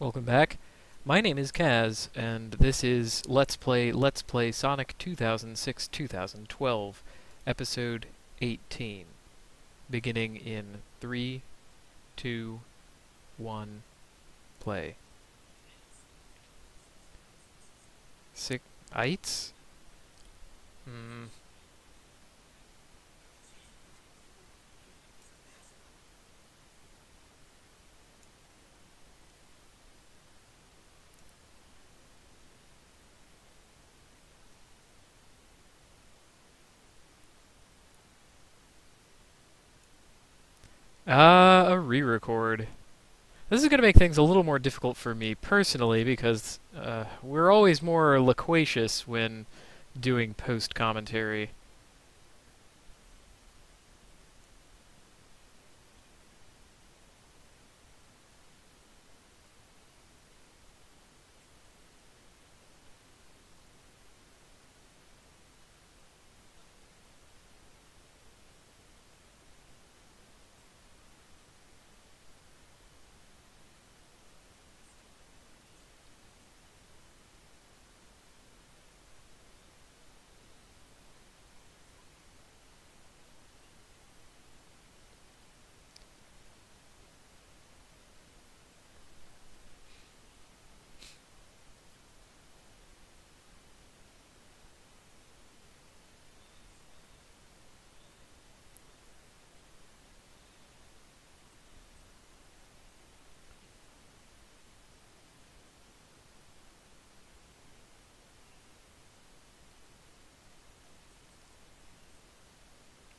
Welcome back. My name is Kaz, and this is Let's Play Sonic 2006-2012, Episode 18, beginning in 3, 2, 1, play. Six ites? Hmm. A re-record. This is going to make things a little more difficult for me personally because we're always more loquacious when doing post-commentary.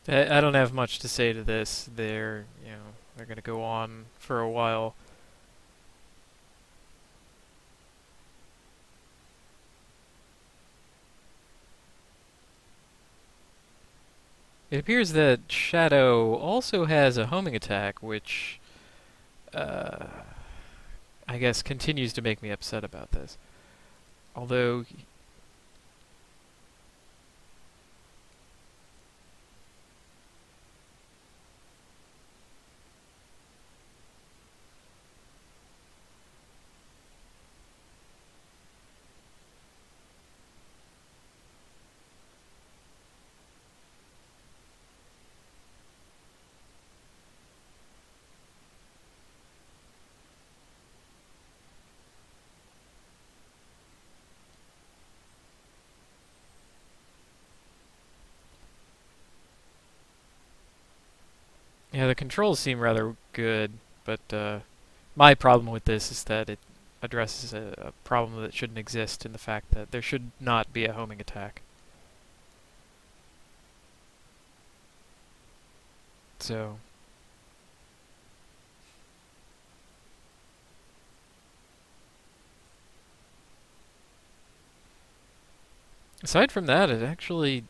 I don't have much to say to this. They're going to go on for a while. It appears that Shadow also has a homing attack, which, uh, I guess continues to make me upset about this. Although, yeah, the controls seem rather good, but my problem with this is that it addresses a problem that shouldn't exist in the fact that there should not be a homing attack. So, aside from that, it actually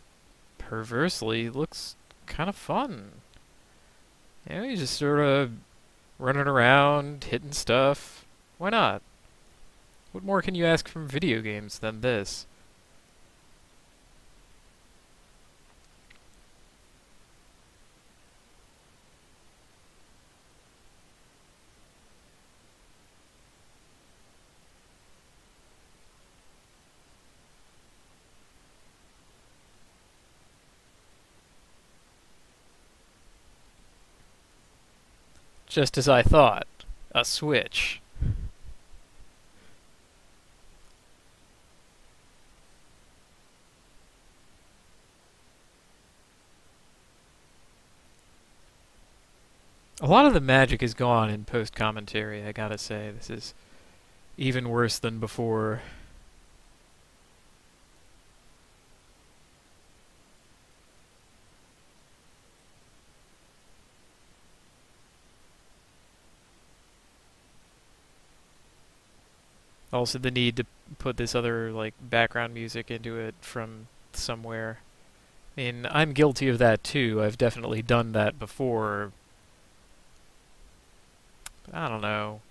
perversely looks kind of fun. You know, you just sort of running around, hitting stuff. Why not? What more can you ask from video games than this? Just as I thought. A switch. A lot of the magic is gone in post-commentary, I gotta say. This is even worse than before. Also the need to put this other, like, background music into it from somewhere. I mean, I'm guilty of that too. I've definitely done that before. I don't know.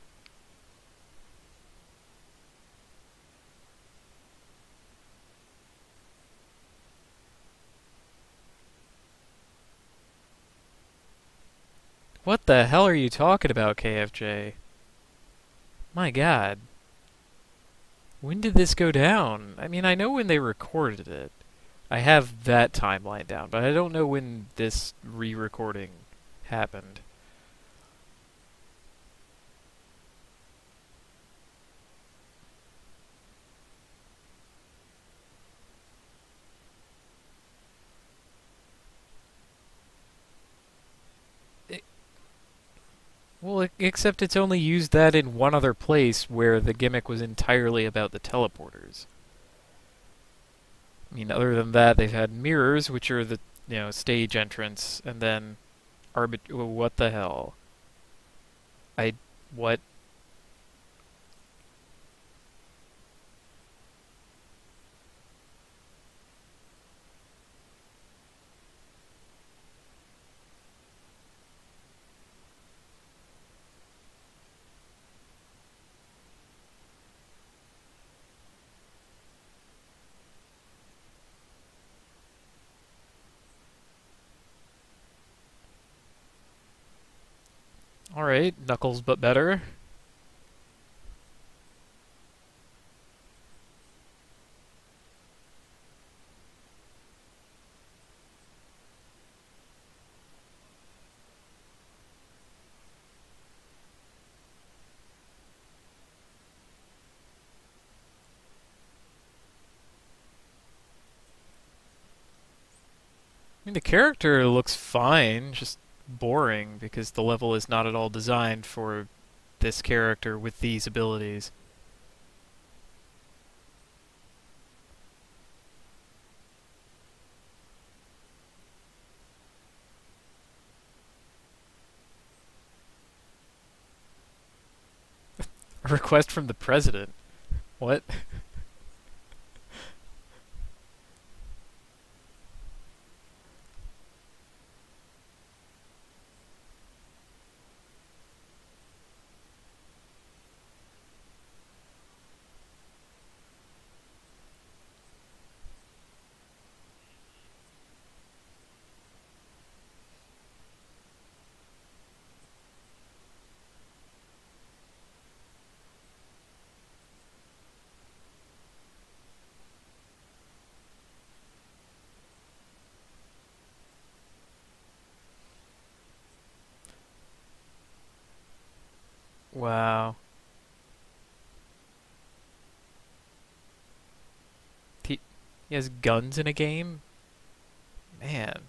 What the hell are you talking about, KFJ? My God. When did this go down? I mean, I know when they recorded it. I have that timeline down, but I don't know when this re-recording happened. Well, except it's only used that in one other place where the gimmick was entirely about the teleporters. I mean, other than that, they've had mirrors, which are the, stage entrance, and then what the hell? I what? All right, Knuckles, but better. I mean, the character looks fine, just boring because the level is not at all designed for this character with these abilities. A request from the president. What? Wow. He, he has guns in a game? Man.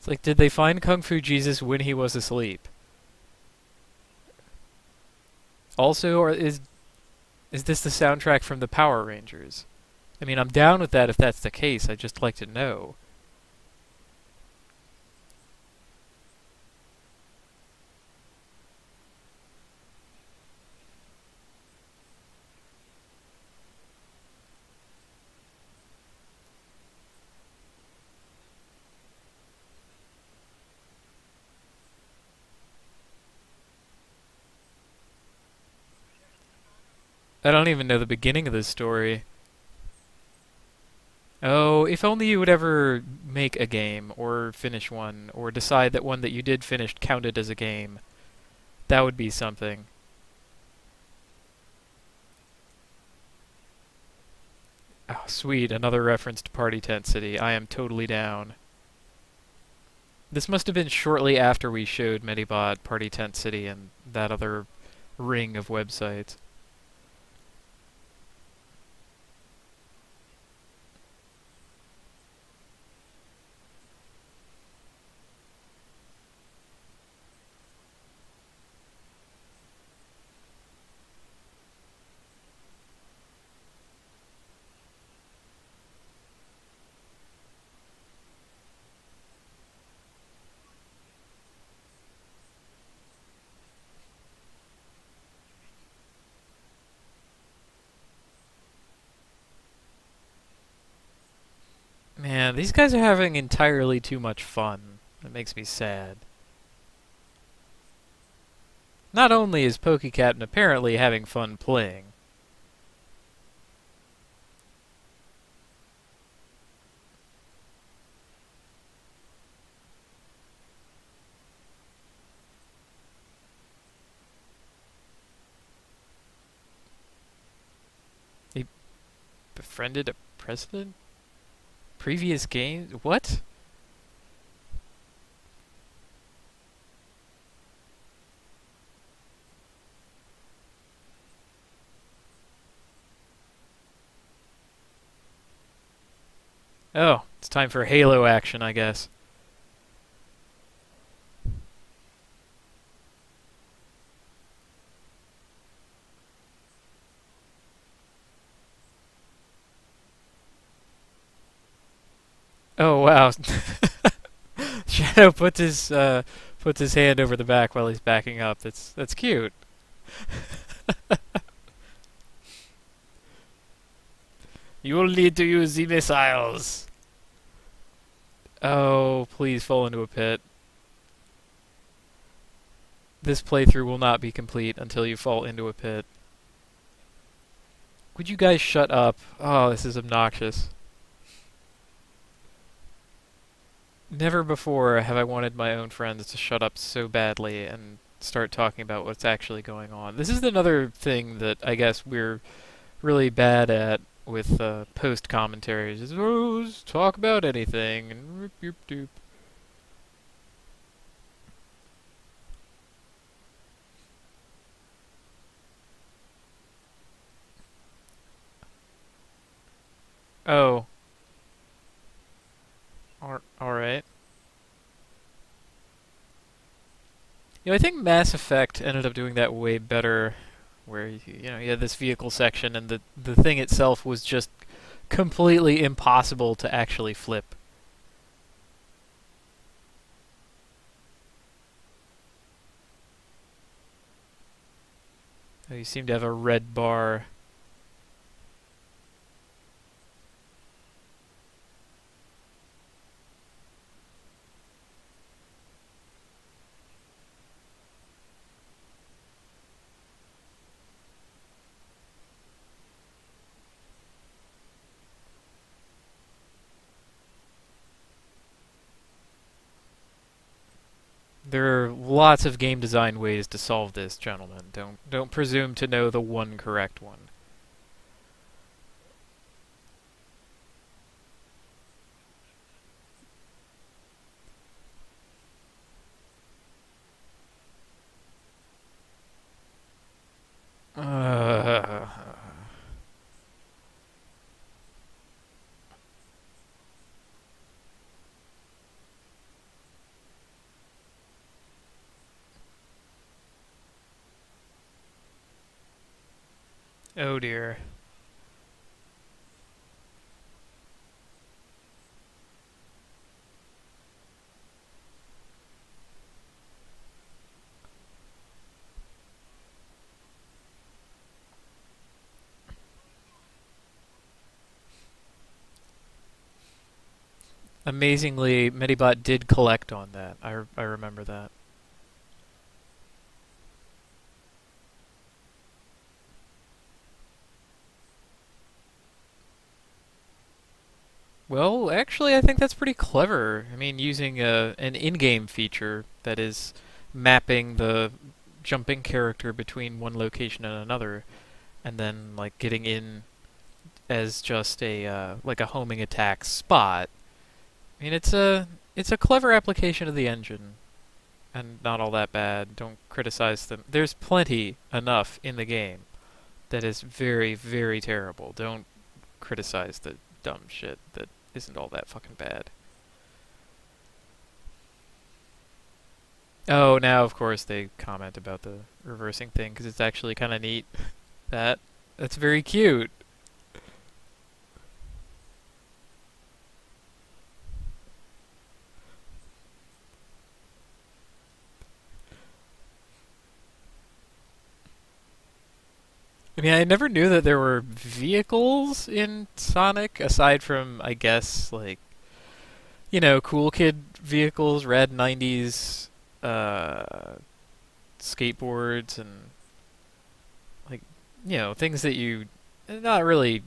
It's like, did they find Kung Fu Jesus when he was asleep? Also, or is this the soundtrack from the Power Rangers? I mean, I'm down with that if that's the case. I'd just like to know. I don't even know the beginning of this story. Oh, if only you would ever make a game, or finish one, or decide that one that you did finish counted as a game. That would be something. Oh, sweet, another reference to Party Tent City. I am totally down. This must have been shortly after we showed Medibot, Party Tent City, and that other ring of websites. Man, these guys are having entirely too much fun. It makes me sad. Not only is PokeCaptain apparently having fun playing. He befriended a president? Previous game? What? Oh, it's time for Halo action, I guess. Oh wow. Shadow puts his hand over the back while he's backing up. That's cute. You will need to use the missiles. Oh, please fall into a pit. This playthrough will not be complete until you fall into a pit. Would you guys shut up? Oh, this is obnoxious. Never before have I wanted my own friends to shut up so badly and start talking about what's actually going on. This is another thing that I guess we're really bad at with post commentaries. Is oh, just talk about anything and rip, doop, doop. Oh, all right. I think Mass Effect ended up doing that way better, where you had this vehicle section, and the thing itself was just completely impossible to actually flip. Oh, you seem to have a red bar. There are lots of game design ways to solve this, gentlemen. Don't presume to know the one correct one. Uh, oh dear. Amazingly, Medibot did collect on that. I remember that. Well, actually, I think that's pretty clever. I mean, using an in-game feature that is mapping the jumping character between one location and another, and then like getting in as just a like a homing attack spot. I mean, it's a clever application of the engine, and not all that bad. Don't criticize them. There's plenty enough in the game that is very, very terrible. Don't criticize the dumb shit that isn't all that fucking bad. Oh, now of course they comment about the reversing thing because it's actually kind of neat. That's very cute. I mean, I never knew that there were vehicles in Sonic aside from, I guess, like, cool kid vehicles, red 90s, skateboards and like things that you not really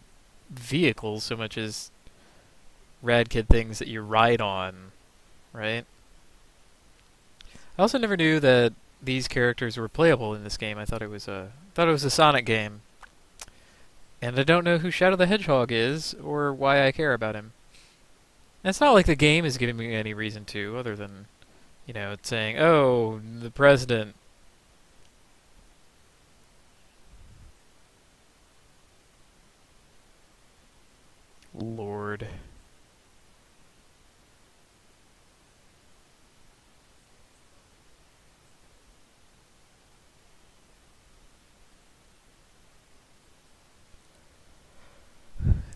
vehicles so much as rad kid things that you ride on, right? I also never knew that these characters were playable in this game. I thought it was a Sonic game, and I don't know who Shadow the Hedgehog is or why I care about him. And it's not like the game is giving me any reason to, other than it's saying, "Oh, the president." Lord.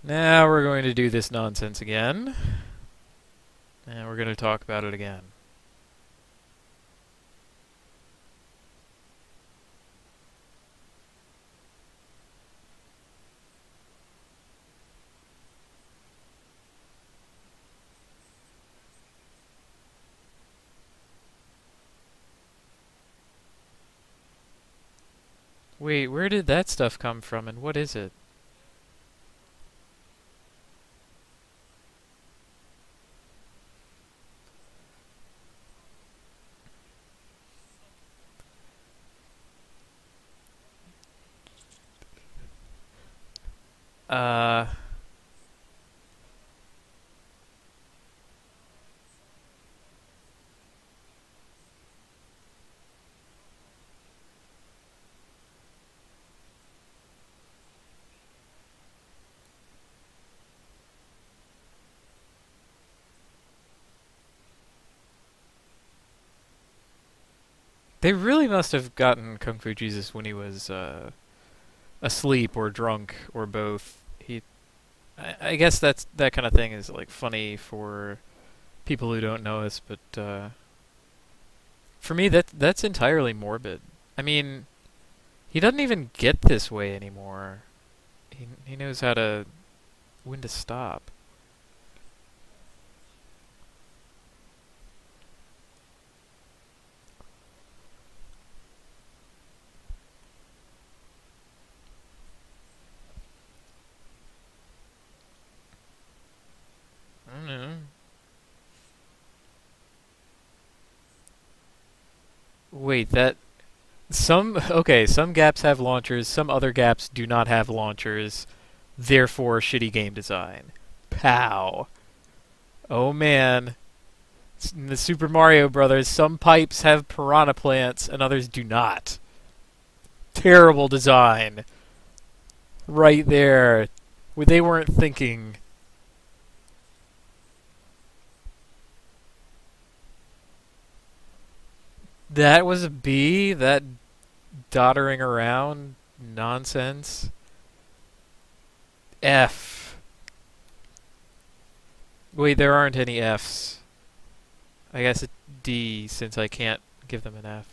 Now we're going to do this nonsense again. And we're going to talk about it again. Wait, where did that stuff come from and what is it? Uh, they really must have gotten Kung Fu Jesus when he was asleep or drunk or both. I guess that kind of thing is like funny for people who don't know us, but for me that's entirely morbid. I mean, he doesn't even get this way anymore. He knows how to when to stop. I don't know. Wait, that some gaps have launchers, some other gaps do not have launchers. Therefore, shitty game design. Pow. Oh man. In the Super Mario Brothers, some pipes have piranha plants and others do not. Terrible design. Right there. Where they weren't thinking. That was a B? That doddering around nonsense? F. Wait, there aren't any Fs. I guess it's D since I can't give them an F.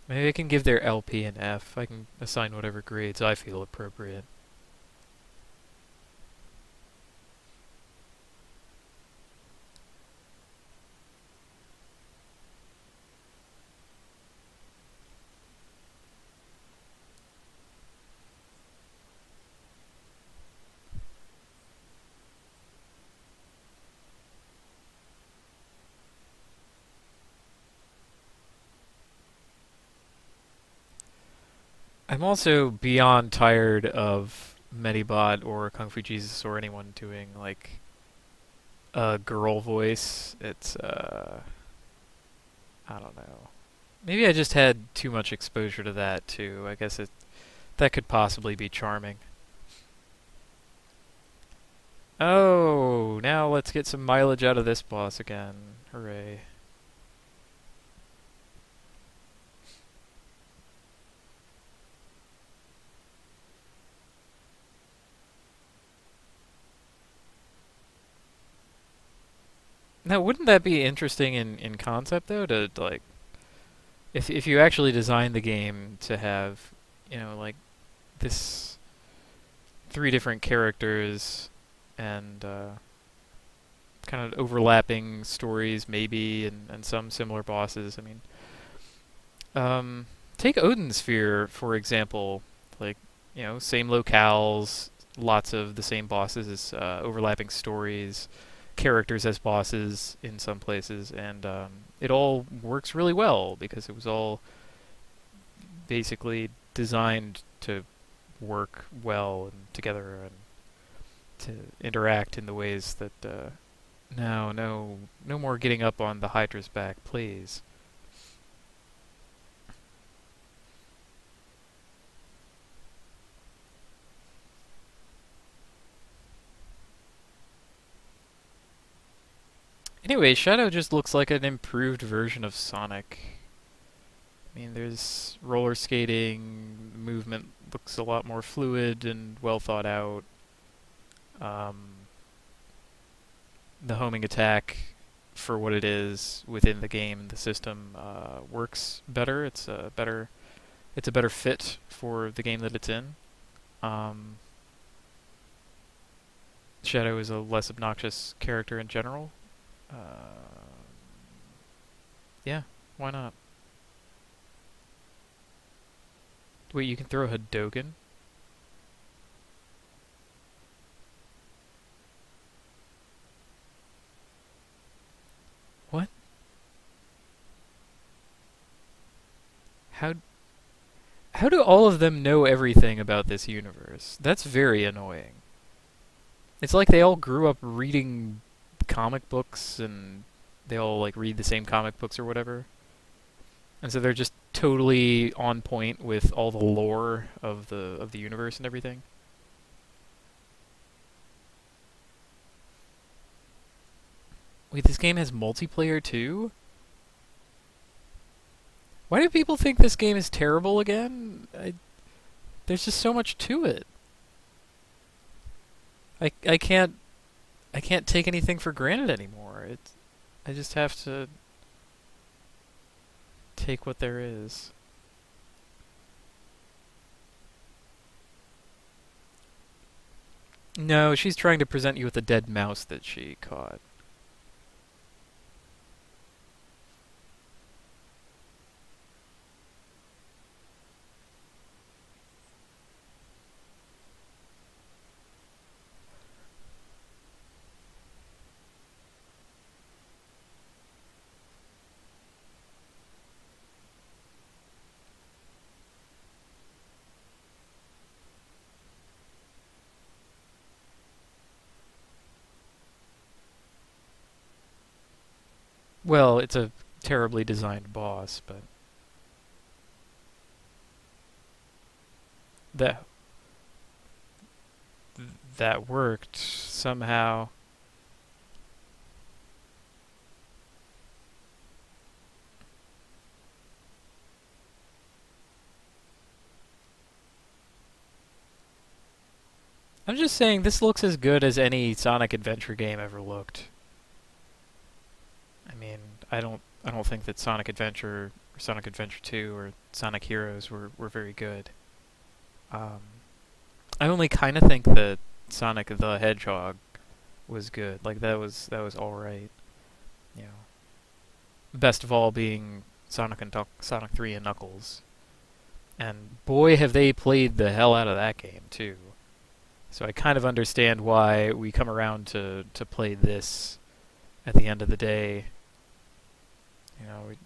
Maybe I can give their LP an F. I can assign whatever grades I feel appropriate. I'm also beyond tired of Medibot or Kung Fu Jesus or anyone doing like a girl voice. It's I don't know. Maybe I just had too much exposure to that too. I guess that could possibly be charming. Oh, now let's get some mileage out of this boss again. Hooray. Now, wouldn't that be interesting in concept though? To like, if you actually design the game to have, like this three different characters and kind of overlapping stories, maybe, and some similar bosses. I mean, Um, take Odin Sphere, for example. Like, same locales, lots of the same bosses, overlapping stories, characters as bosses in some places, and it all works really well because it was all basically designed to work well and together and to interact in the ways that. No more getting up on the Hydra's back, please. Anyway, Shadow just looks like an improved version of Sonic. I mean, there's roller skating, the movement looks a lot more fluid and well thought out. Um, the homing attack, for what it is within the game, the system works better. It's a better fit for the game that it's in. Um, Shadow is a less obnoxious character in general. Uh, yeah, why not? Wait, you can throw Hadoken? What? How how do all of them know everything about this universe? That's very annoying. It's like they all grew up reading comic books and they all like read the same comic books or whatever. And so they're just totally on point with all the lore of the universe and everything. Wait, this game has multiplayer too? Why do people think this game is terrible again? There's just so much to it. I can't take anything for granted anymore. I just have to take what there is. No, she's trying to present you with a dead mouse that she caught. Well, it's a terribly designed boss, but that that worked somehow. I'm just saying this looks as good as any Sonic Adventure game ever looked. I mean, I don't think that Sonic Adventure or Sonic Adventure 2 or Sonic Heroes were very good. Um, I only kind of think that Sonic the Hedgehog was good. Like that was all right. You know, best of all being Sonic 3 and Knuckles. And boy, have they played the hell out of that game too. So I kind of understand why we come around to play this at the end of the day.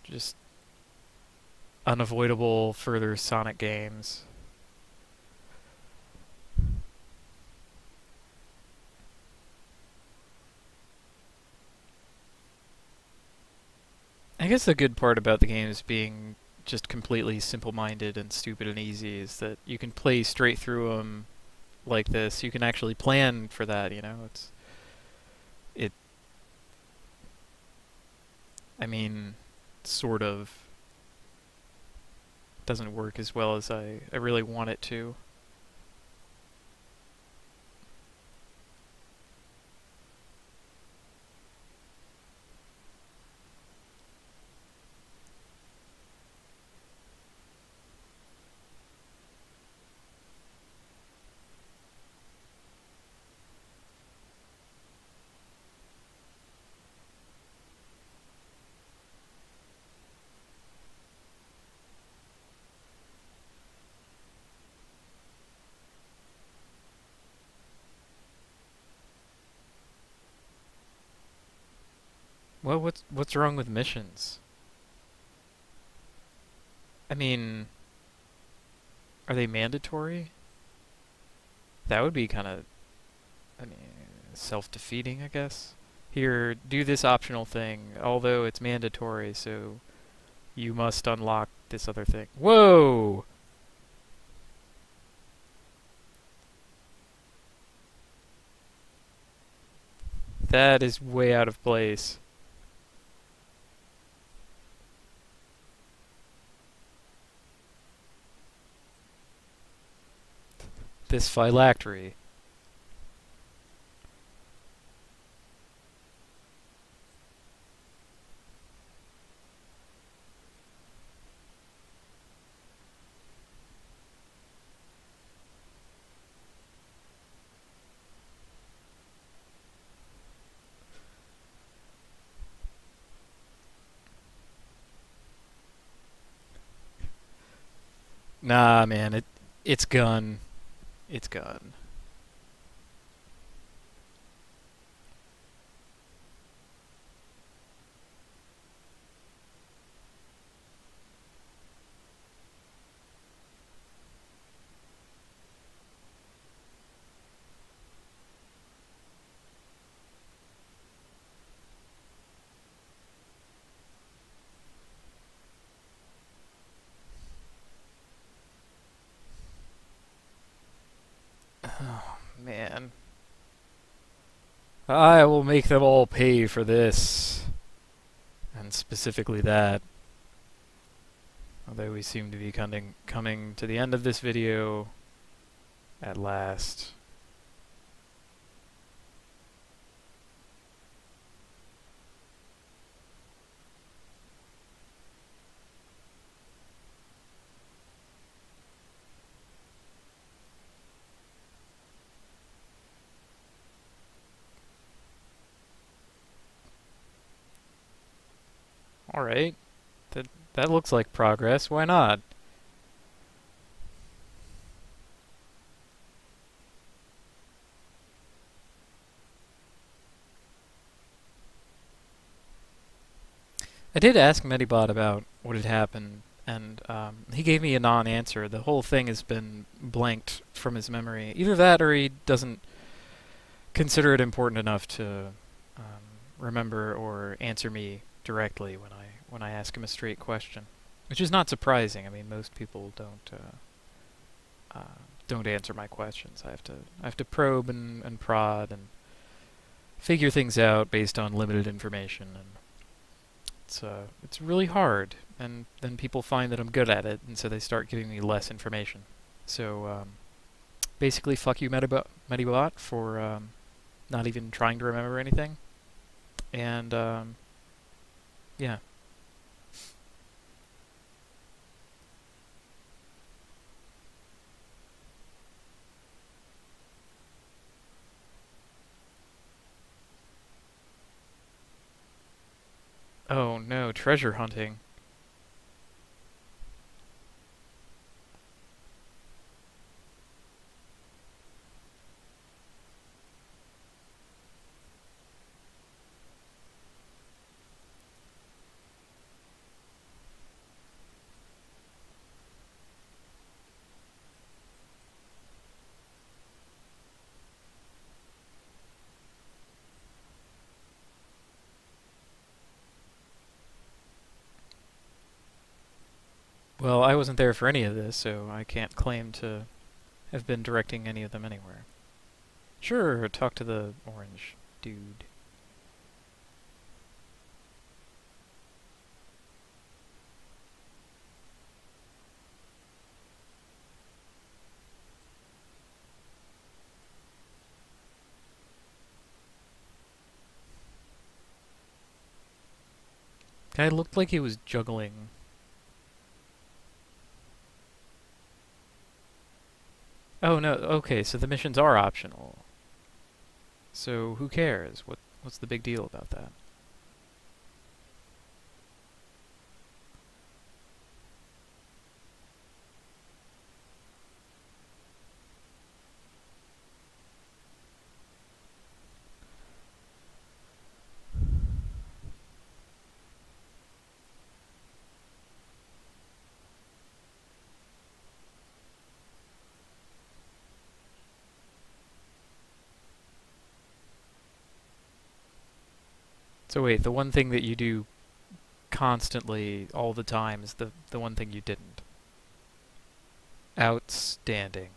Just unavoidable further Sonic games. I guess the good part about the games being just completely simple-minded and stupid and easy is that you can play straight through them like this. You can actually plan for that, it I mean, sort of doesn't work as well as I really want it to. Well, what's wrong with missions? I mean, are they mandatory? That would be kind of, I mean, self-defeating, I guess. Here, do this optional thing, although it's mandatory, so you must unlock this other thing. Whoa! That is way out of place. This phylactery. Nah, man, it's gone. It's gone. Oh, man. I will make them all pay for this. And specifically that. Although we seem to be coming to the end of this video at last. Alright. That looks like progress. Why not? I did ask Medibot about what had happened, and he gave me a non-answer. The whole thing has been blanked from his memory. Either that, or he doesn't consider it important enough to remember or answer me directly when I ask him a straight question, which is not surprising. I mean, most people don't answer my questions. I have to probe and prod and figure things out based on limited information, and it's really hard. And then people find that I'm good at it, and so they start giving me less information. So basically, fuck you, Medibot, for not even trying to remember anything. And yeah. Oh no, treasure hunting. Well, I wasn't there for any of this, so I can't claim to have been directing any of them anywhere. Sure, talk to the orange dude. Guy looked like he was juggling. Oh no, okay, so the missions are optional. So who cares? What's the big deal about that? So wait, the one thing that you do constantly all the time is the one thing you didn't. Outstanding.